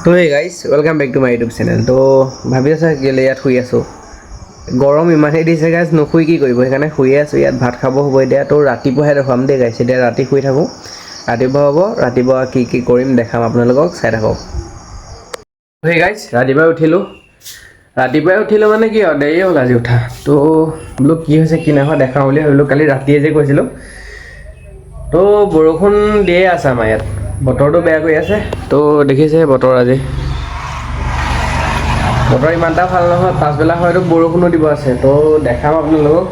তো hey guys welcome back to my YouTube channel. তো ভাবি আছা কেলৈ ইয়াত শুই আছোঁ, গৰম ইমানেই দিছে গাইজ, নুশুই কি কৰিব, সেইকাৰণে শুয়ে আছোঁ। ইয়াত ভাত খাব হ'ব এতিয়া। তো ৰাতিপুৱাহে দেখুৱাম দেই গাইজ, এতিয়া ৰাতি শুই থাকোঁ, ৰাতিপুৱা হ'ব, ৰাতিপুৱা কি কৰিম দেখাম আপোনালোকক, চাই থাকক। সেই গাইজ ৰাতিপুৱাই উঠিলোঁ মানে কি আৰু দেৰি হ'ল আজি উঠা। তো বোলো কি হৈছে কি নাই হোৱা দেখাওঁ বুলি ভাবিলোঁ। কালি ৰাতিয়ে যে কৈছিলোঁ, তো বৰষুণ দিয়ে আছে আমাৰ ইয়াত, বতৰটো বেয়া কৰি আছে। তো দেখিছে বতৰ আজি, বতৰ ইমান এটা ভাল নহয়, পাছবেলা হয়তো বৰষুণো দিব আছে। তো দেখাম আপোনালোকক।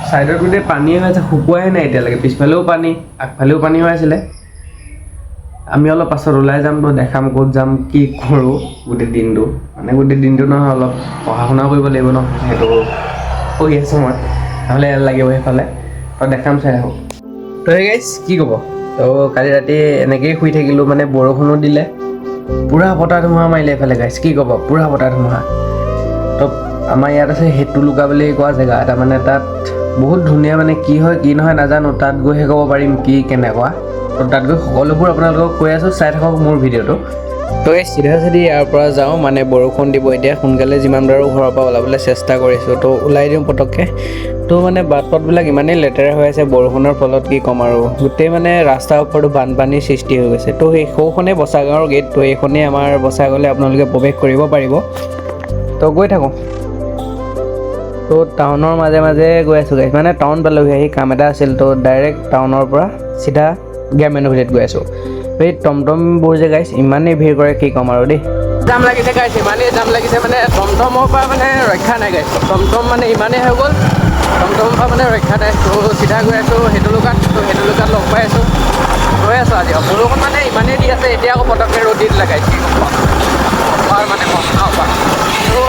ছাইডত গোটেই পানী হৈ আছে, শুকুৱাই নাই এতিয়ালৈকে, পিছফালেও পানী আগফালেও পানী হৈ আছিলে। আমি অলপ পাছত ওলাই যাম, তো দেখাম ক'ত যাম কি কৰোঁ গোটেই দিনটো, মানে গোটেই দিনটো নহয়, অলপ পঢ়া শুনাও কৰিব লাগিব ন, সেইটো পঢ়ি আছোঁ মই, নহ'লে লাগিব সেইফালে। তো দেখাম, চাই আহোঁ। তো সেই গাইজ কি ক'ব, তো কালি ৰাতি এনেকৈয়ে শুই থাকিলোঁ, মানে বৰষুণো দিলে, পূৰা বতাহ ধুমুহা মাৰিলে এইফালে গাইজ, কি ক'ব, পূৰা বতাহ ধুমুহা। তো আমাৰ ইয়াত আছে হেটুলুকা বুলি কোৱা জেগা এটা, মানে তাত বহুত ধুনীয়া, মানে কি হয় কি নহয় নাজানো, তাত গৈহে ক'ব পাৰিম কি কেনেকুৱা। তো তাত গৈ সকলোবোৰ আপোনালোকক কৈ আছোঁ, চাই থাকক মোৰ ভিডিঅ'টো। তো এই চিধা চিধি ইয়াৰ পৰা যাওঁ, মানে বৰষুণ দিব এতিয়া, সোনকালে যিমান পাৰোঁ ঘৰৰ পৰা ওলাবলৈ চেষ্টা কৰিছোঁ। তো ওলাই দিওঁ পটককৈ। তো মানে বাট পথবিলাক ইমানেই লেতেৰা হৈ আছে বৰষুণৰ ফলত, কি ক'ম আৰু, গোটেই মানে ৰাস্তাৰ ওপৰতো বানপানীৰ সৃষ্টি হৈ গৈছে। তো সেই সৌখনেই বচা গাঁৱৰ গেট, তো এইখনেই আমাৰ বচা গ'লে আপোনালোকে প্ৰৱেশ কৰিব পাৰিব। তো গৈ থাকোঁ। তো টাউনৰ মাজে মাজে গৈ আছোঁ গাইজ, মানে টাউন পালোহি, আহি কাম এটা আছিল। তো ডাইৰেক্ট টাউনৰ পৰা চিধা গ্ৰাম্যানুভূতিত গৈ আছোঁ। এই টমটমবোৰ যে গাইজ ইমানেই ভিৰ কৰে, কি ক'ম আৰু দেই, জাম লাগিছে গাইজ, ইমানেই জাম লাগিছে, মানে টমটমৰ পৰা মানে ৰক্ষা নাই গাইজ, টমটম মানে ইমানেই হৈ গ'ল, টমটমৰ পৰা মানে ৰক্ষা নাই। তো চিধা গৈ আছোঁ হেটুলুকাত, তো হেটুলুকাত লগ পাই আছোঁ, গৈ আছোঁ আজি। বৰষুণ মানে ইমানেই দি আছে, এতিয়া আকৌ পটককৈ ৰ'দ দি দিলে গাইজ, কি ক'ম মানে কষ্ট হোৱা। তো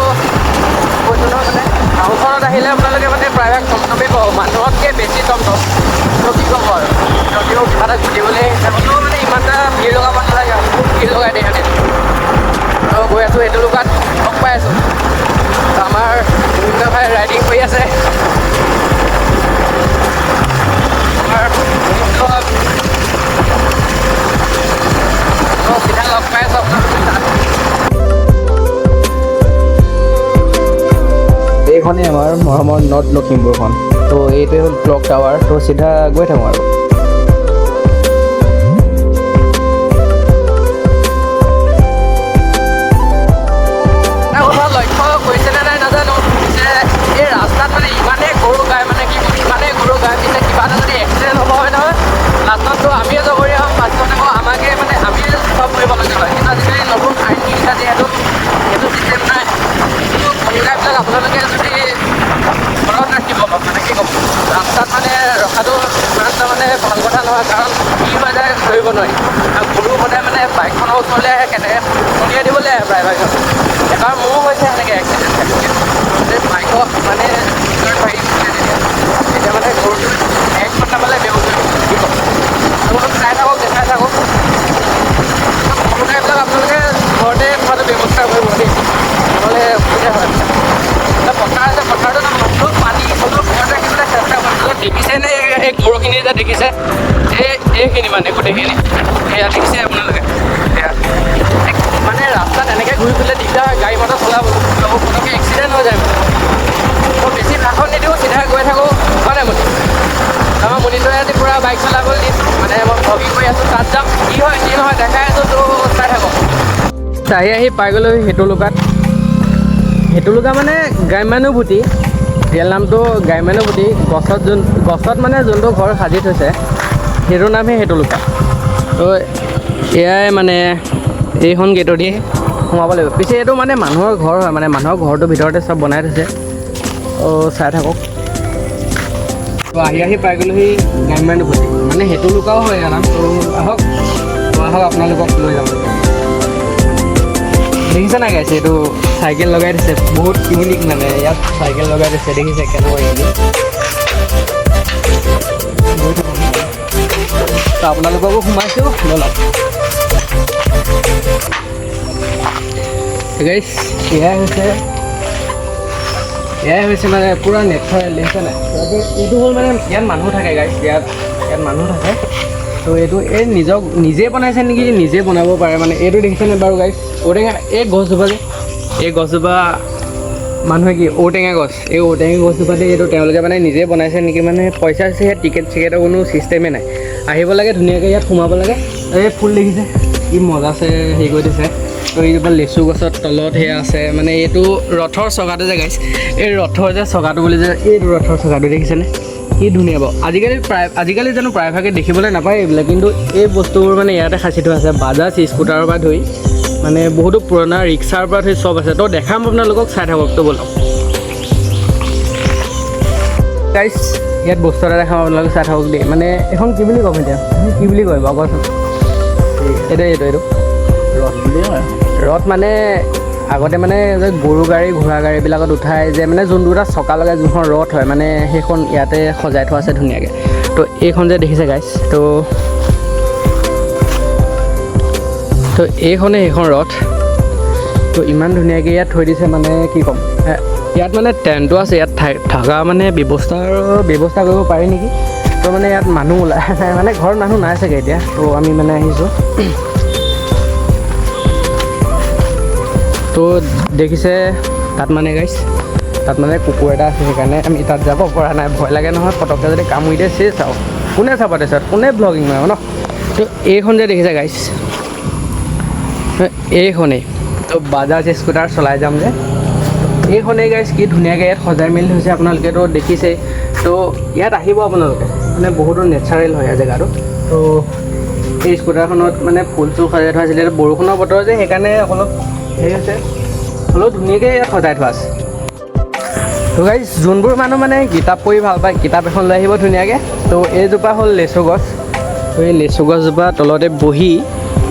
কৈছোঁ নহয়, মানে গাঁওখনত আহিলে আপোনালোকে মানে প্ৰায়ভাগ টমটমেই পাব, মানুহতকৈ বেছি টমটম। তো কি ক'ব আৰু, যদিও কিবা এটা ঘটিবলৈ হ'লেও মানে ইমান এটা ভিৰ লগাব নালাগে, বহুত ভিৰ লগাই দিয়ে সিহঁতে। তো গৈ আছোঁ হেটুলুকাত, লগ পাই আছোঁ। তো আমাৰ বিভিন্ন ভাই ৰাইডিং কৰি আছে, চিধা লগ পাই আছোঁ আপোনালোকে। এইখনেই আমাৰ মৰমৰ নৰ্থ লখিমপুৰখন। তো এইটোৱে হ'ল ক্লক টাৱাৰ। তো চিধা গৈ থাকোঁ আৰু। লক্ষ্য কৰিছেনে নাই নাজানো, যে এই ৰাস্তাত মানে ইমানেই গৰু গাই, মানে কি ইমানেই গৰু গাই পিছে কিবা এটা যদি এক্সিডেণ্ট হ'ব হয় নহয়, লাষ্টততো আমিয়ে জগৰীয়া হ'ম, পাছত আকৌ আমাকে মানে আমিয়ে চব কৰিব লগা হয়। কিন্তু আজিকালি নতুন আইন নিশা যিহেতু সেইটো চিষ্টেম নাই। কিন্তু গৰু গাইবিলাক আপোনালোকে যদি ঘৰত ৰাখিব, মানে কি ক'ম, ৰাস্তাত মানে ৰখাটো ইমান এটা মানে ভাল কথা নহয়, কাৰণ কি হৈ যায় ধৰিব নোৱাৰি। আৰু গৰু সদায় মানে বাইকখনৰ ওচৰলৈ আহে, কেনেকৈ খুন্দিয়াই দিবলৈ আহে প্ৰায়ভাগ। এবাৰ মোৰো হৈছে সেনেকৈ এক্সিডেণ্ট থাকিলে, বাইকত মানে তেতিয়া মানে গৰুটো এক ঘণ্টা পালে বেহু কি ক'ম। আপোনালোক চাই থাকক, দেখাই থাকক। গৰু গাইবিলাক আপোনালোকে ঘৰতে খোৱাটো ব্যৱস্থা কৰিব দেই, নহ'লে অসুবিধা হয়। পথাৰ আছে, পথাৰটো অলপ পানী হ'লেও ঘৰত ৰাখিবলৈ চেষ্টা কৰিব। দেখিছেনে এই গৰুখিনি যে দেখিছে, এইখিনি মানে গোটেইখিনি সেয়া দেখিছে আপোনালোকে, সেয়া মানে ৰাস্তাত এনেকৈ ঘূৰি ফুৰিলে দিগদাৰ হয়, গাড়ী মটৰ চলাব পটককৈ এক্সিডেণ্ট হৈ যায়। মই বেছি ভাষণ নিদিওঁ, চিধা গৈ থাকোঁ, হয় নাই মুনি? আমাৰ মুনিটোৱে আজি পূৰা বাইক চলাবলৈ দিম, মানে মই ভগি কৰি আছোঁ, তাত যাম, কি হয় কি নহয় দেখাই আছোঁ। তো চাই থাকক। আহি পাই গ'লোঁ হেটুলুকাত। হেটুলুকা মানে গ্ৰাম্যানুভূতি, ৰিয়েল নামটো গ্ৰাম্যানুভূতি। গছত মানে যোনটো ঘৰ সাজি থৈছে, সেইটোৰ নামহে হেটুলুকা। তো এয়াই মানে এইখন গেটেদি সোমাব লাগিব। পিছে এইটো মানে মানুহৰ ঘৰ হয়, মানে মানুহৰ ঘৰটোৰ ভিতৰতে চব বনাই থৈছে। অঁ চাই থাকক। তো আহি পাই গ'লোহি গ্ৰাম্যানুভূতি, মানে হেটুলুকাও হয় ইয়াৰ নাম। তো আহক আপোনালোকক লৈ যাম। দেখিছে নাই গাইছে, এইটো চাইকেল লগাই দিছে, বহুত ইউনিক, মানে ইয়াত চাইকেল লগাই দিছে, দেখিছে কেনেকুৱা ইউনিক। তো আপোনালোককো সোমাইছোঁ, লৈ লওক। গাইছ এয়াই হৈছে মানে পূৰা নেচাৰেল, দেখিছে নাই? এইটো হ'ল মানে ইয়াত মানুহ থাকে গাইছ, ইয়াত মানুহ থাকে। তো এইটো এই নিজে বনাইছে নেকি, নিজে বনাব পাৰে মানে। এইটো দেখিছেনে বাৰু গাইছ, ঔটেঙা এই গছজোপা যে, এই গছজোপা মানুহে কি ঔটেঙা গছ, এই ঔটেঙা গছজোপাতে এইটো তেওঁলোকে মানে নিজে বনাইছে নেকি। মানে পইচা আছে, টিকেট চিকেটৰ কোনো ছিষ্টেমেই নাই। আহিব লাগে ধুনীয়াকৈ, ইয়াত সোমাব লাগে। এই ফুল দেখিছে কি মজা আছে, হেৰি কৰি দিছে। তো এইজোপা লেচু গছৰ তলত সেয়া আছে মানে। এইটো ৰথৰ চকাটো যে গাইছ, এই ৰথৰ যে চকাটো বুলি যে, এইটো ৰথৰ চকাটো দেখিছেনে কি ধুনীয়া বাৰু। আজিকালি জানো প্ৰায়ভাগে দেখিবলৈ নাপায় এইবিলাক, কিন্তু এই বস্তুবোৰ মানে ইয়াতে সাঁচি থোৱা আছে। বাজাজ স্কুটাৰৰ পৰা ধৰি মানে বহুতো পুৰণা ৰিক্সাৰ পৰা ধৰি চব আছে। তো দেখাম আপোনালোকক, চাই থাকক। তো বলক গাইছ, ইয়াত বস্তু এটা দেখাম আপোনালোকে, চাই থাকক দেই। মানে এখন কি বুলি ক'ম এতিয়া, কি বুলি কয় বাৰু কোৱাচোন? এইটো ৰথ বুলি কয়। ৰথ মানে আগতে মানে যে গৰু গাড়ী ঘোঁৰা গাড়ীবিলাকত উঠাই যে মানে যোনটো এটা চকা লগাই যোনখন ৰথ হয় মানে, সেইখন ইয়াতে সজাই থোৱা আছে ধুনীয়াকৈ। তো এইখন যে দেখিছে গাইছ, তো এইখনে সেইখন ৰথ। তো ইমান ধুনীয়াকৈ ইয়াত থৈ দিছে মানে কি ক'ম। ইয়াত মানে টেণ্টো আছে, ইয়াত থকা মানে ব্যৱস্থা কৰিব পাৰি নেকি। তো মানে ইয়াত মানুহ ওলাই নাই মানে, ঘৰত মানুহ নাই চাগে এতিয়া। তো আমি মানে আহিছোঁ। তো দেখিছে তাত মানে গাইছ, তাত মানে কুকুৰ এটা আছে, সেইকাৰণে আমি তাত যাব পৰা নাই। ভয় লাগে নহয়, পটককৈ যদি কামুৰি দিয়ে চেচ চাওঁ, কোনে চাব তাৰপিছত, কোনে ব্লগিং মাৰিব ন। তো এইখন যে দেখিছে গাইছ, এইখনেই তো বাজাজ স্কুটাৰ চলাই যাম যে, এইখনেই গাইছ কি ধুনীয়াকৈ ইয়াত সজাই মেলি থৈছে। আপোনালোকেতো দেখিছেই। তো ইয়াত আহিব আপোনালোকে, মানে বহুতো নেচাৰেল হয় জেগাটো। তো এই স্কুটাৰখনত মানে ফুল চুল সজাই থোৱা আছিলে। বৰষুণৰ বতৰ যে, সেইকাৰণে অলপ হেৰি আছে, হ'লেও ধুনীয়াকৈ ইয়াত সজাই থোৱা আছে। তো গাইছ, যোনবোৰ মানুহ মানে কিতাপ পঢ়ি ভাল পায়, কিতাপ এখন লৈ আহিব ধুনীয়াকৈ। তো এইজোপা হ'ল লেচু গছ। তো এই লেচু গছজোপা তলতে বহি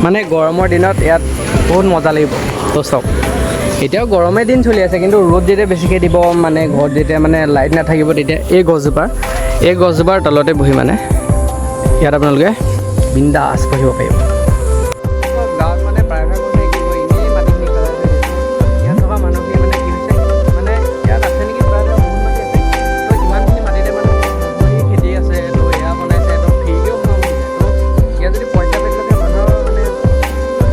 মানে গৰমৰ দিনত ইয়াত বহুত মজা লাগিব। তো চাওক, এতিয়াও গৰমেই দিন চলি আছে, কিন্তু ৰ'দ যেতিয়া বেছিকৈ দিব মানে, ঘৰত যেতিয়া মানে লাইট নাথাকিব, তেতিয়া এই গছজোপাৰ তলতে বহি মানে ইয়াত আপোনালোকে বিন্দাছ পঢ়িব পাৰিব। গাঁৱত মানে প্ৰায়ভাগ মানুহে কি কয়, এনেই মাটিখিনি পেলাই থৈ দিয়ে। ইয়াত থকা মানুহখিনি মানে কি হৈছে, মানে ইয়াত আছে নেকি প্ৰায়ভাগ বহুত মাটি আছে। তো ইমানখিনি মাটিতে মানে মধুৰি খেতি আছে। তো এয়া বনাইছে, তো ফ্ৰীকেও সোমাব দিছে। তো ইয়াত যদি পইচা পাতি থাকে, মানুহৰ মানে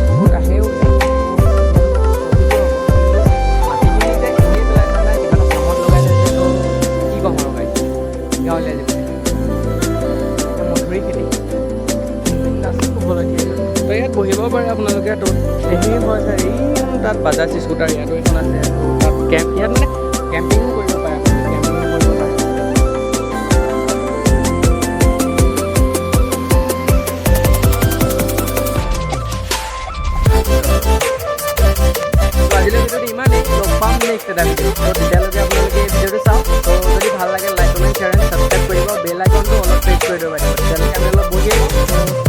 বহুত আহেও। গাঁৱলীয়া জীৱন মধুৰি খেতি তো ইয়াত বহিব পাৰে আপোনালোকে। তো সেইখিনি হয় এই তাত বাজাজ স্কুটাৰ ইয়াতো এখন আছে। তাত ইয়াত মানে কেম্পিঙো কৰিব পাৰে, কেম্পিং কৰিব পাৰে। আজিলৈ ভিডিঅ'টো ইমানেই, লগ পাম নেক্সট এটা ভিডিঅ'। তো তেতিয়ালৈকে আপোনালোকে এই ভিডিঅ'টো চাওক। তো যদি ভাল লাগে like comment share and subscribe কৰিব, বেল আইকনটো অলপ প্ৰেছ কৰি দিব পাৰিব, তেতিয়ালৈকে আমি অলপ বহি আহিম।